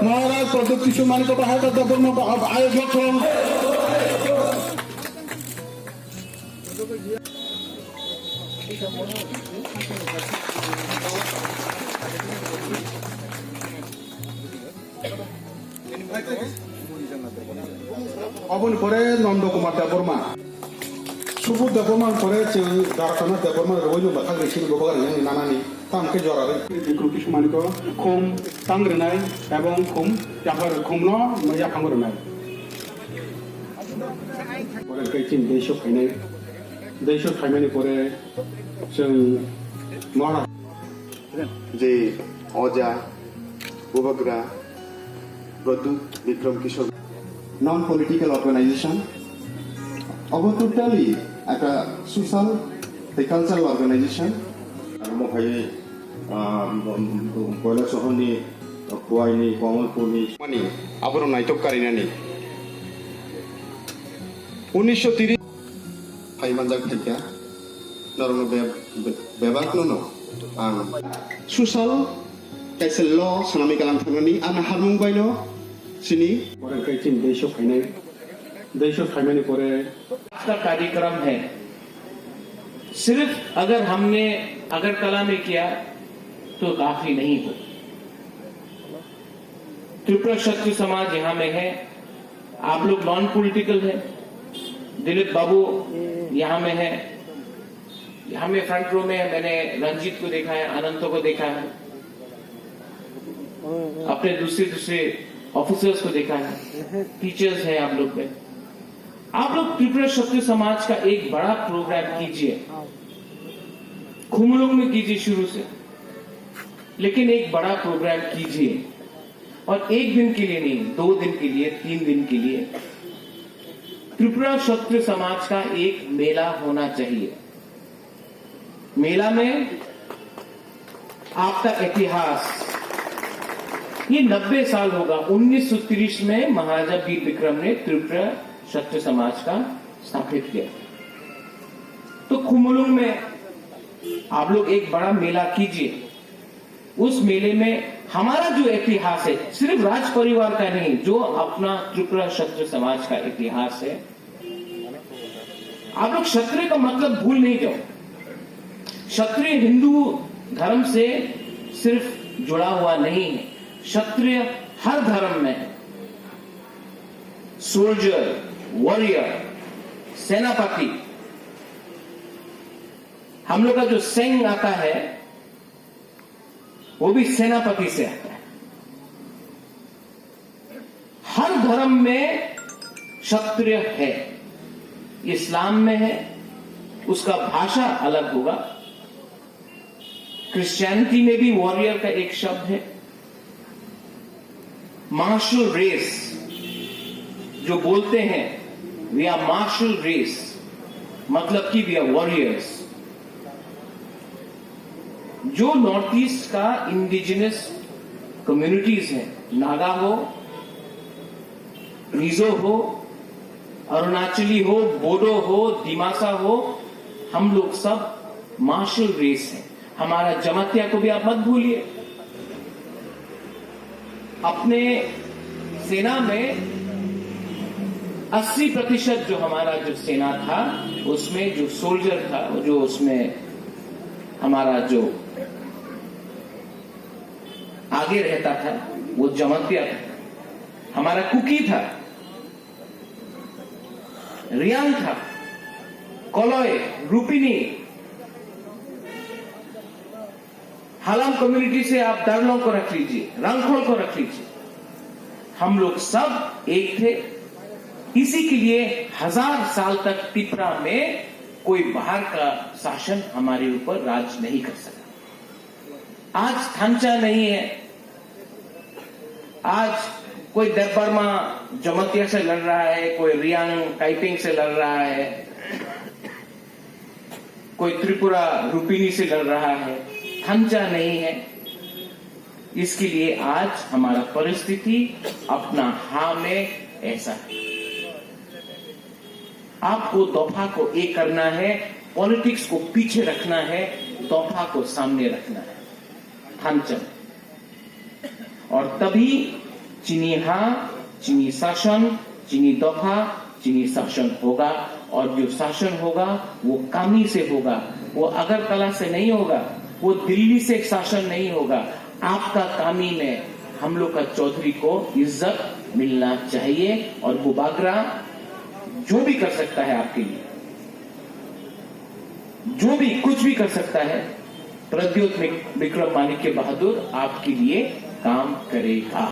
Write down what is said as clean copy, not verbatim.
মহারাজ প্রদত্ত সম্মানিত বাহাদুর দেববর্মা আয়োজক অবন করে নন্দকুমার দেববর্মা সুবুর দেববর্মার পরে দ্বারকানাথ দেববর্মা রইল বাখা গেছিল গোপাল নানানি তামকে জড়াবে বিক্রুতি সম্মানিত খুম তাंग्रोनाय এবং খুম জাফার খুমনো জাখাंग्रोनाय পরে কইছিন दैस खायनायनि পরে जों মহারাজ যে অজা উপগ্রা প্রদ্যুৎ বিক্রম কিশোর non-political organization, over totally at a social, the cultural organization. মহাই কয়লা শহরনি কুয়াইনি কমলপুরনি মানে আবরণ নাইটকারিনানি 1930 ফাইমানজাক থাইকা নরম বেবাকনো आं Social, kaisa law, sanami kalam thanani, an harmung baino, sini. পরে কইছিন दैस खायनायनि পরে का कार्यक्रम है। सिर्फ अगर हमने अगरतला में किया तो काफी नहीं हो। त्रिपुरा क्षत्रिय समाज यहाँ में है, आप लोग नॉन पॉलिटिकल है। दिलीप बाबू यहाँ में है, यहाँ में फ्रंट रो में मैंने रंजीत को देखा है, अनंतों को देखा है, अपने दूसरे ऑफिसर्स को देखा है, टीचर्स है आप लोग में। आप लोग त्रिपुरा क्षत्रिय समाज का एक बड़ा प्रोग्राम कीजिए, खुमलोग में कीजिए शुरू से, लेकिन एक बड़ा प्रोग्राम कीजिए और एक दिन के लिए नहीं, 2 दिन के लिए, 3 दिन के लिए त्रिपुरा क्षत्रिय समाज का एक मेला होना चाहिए। मेला में आपका इतिहास, ये 90 साल होगा। 1930 में महाराजा वीर विक्रम ने त्रिपुरा क्षत्रिय समाज का स्थापित किया। तो खुमलुंग में आप लोग एक बड़ा मेला कीजिए। उस मेले में हमारा जो इतिहास है, सिर्फ राज परिवार का नहीं, जो अपना त्रिपुरा क्षत्रिय समाज का इतिहास है, आप लोग क्षत्रिय का मतलब भूल नहीं जाओ। क्षत्रिय हिंदू धर्म से सिर्फ जुड़ा हुआ नहीं है, क्षत्रिय हर धर्म में है। सोल्जर, वॉरियर, सेनापति, हम लोग का जो सैन्य आता है वो भी सेनापति से आता है। हर धर्म में क्षत्रिय है। इस्लाम में है, उसका भाषा अलग होगा। क्रिश्चियनिटी में भी वॉरियर का एक शब्द है। मार्शल रेस जो बोलते हैं, वी आर मार्शल रेस, मतलब कि वी आर वॉरियर्स। जो नॉर्थ ईस्ट का इंडिजिनस कम्युनिटीज हैं, नागा हो, मिजो हो, अरुणाचली हो, बोडो हो, दिमासा हो, हम लोग सब मार्शल रेस हैं। हमारा जमातिया को भी आप मत भूलिए। अपने सेना में 80% जो हमारा जो सेना था, उसमें जो सोल्जर था, जो उसमें हमारा जो आगे रहता था, वो जमातिया था। हमारा कुकी था, रियांग था, कोलोय, रूपिनी, हालाम कम्युनिटी से आप दारलों को रख लीजिए, रंगखोल को रख लीजिए, हम लोग सब एक थे। इसी के लिए 1000 साल तक त्रिपुरा में कोई बाहर का शासन हमारे ऊपर राज नहीं कर सका। आज थांचा नहीं है, आज कोई दरबारमा जमतिया से लड़ रहा है, कोई रियांग काइपिंग से लड़ रहा है, कोई त्रिपुरा रूपिनी से लड़ रहा है, थांचा नहीं है। इसके लिए आज हमारा परिस्थिति अपना हाँ में ऐसा है। आपको दफा को एक करना है, पॉलिटिक्स को पीछे रखना है, दफा को सामने रखना है, थांचन। और तभी चीनी हाँ, चीनी शासन, चीनी दफा, चीनी शासन होगा। और जो शासन होगा वो कामी से होगा, वो अगरतला से नहीं होगा, वो दिल्ली से एक शासन नहीं होगा। आपका कामी में हम लोग का चौधरी को इज्जत मिलना चाहिए। और वो बागरा जो भी कर सकता है आपके लिए, जो भी कुछ भी कर सकता है, प्रद्योत विक्रम माणिक्य बहादुर आपके लिए काम करेगा।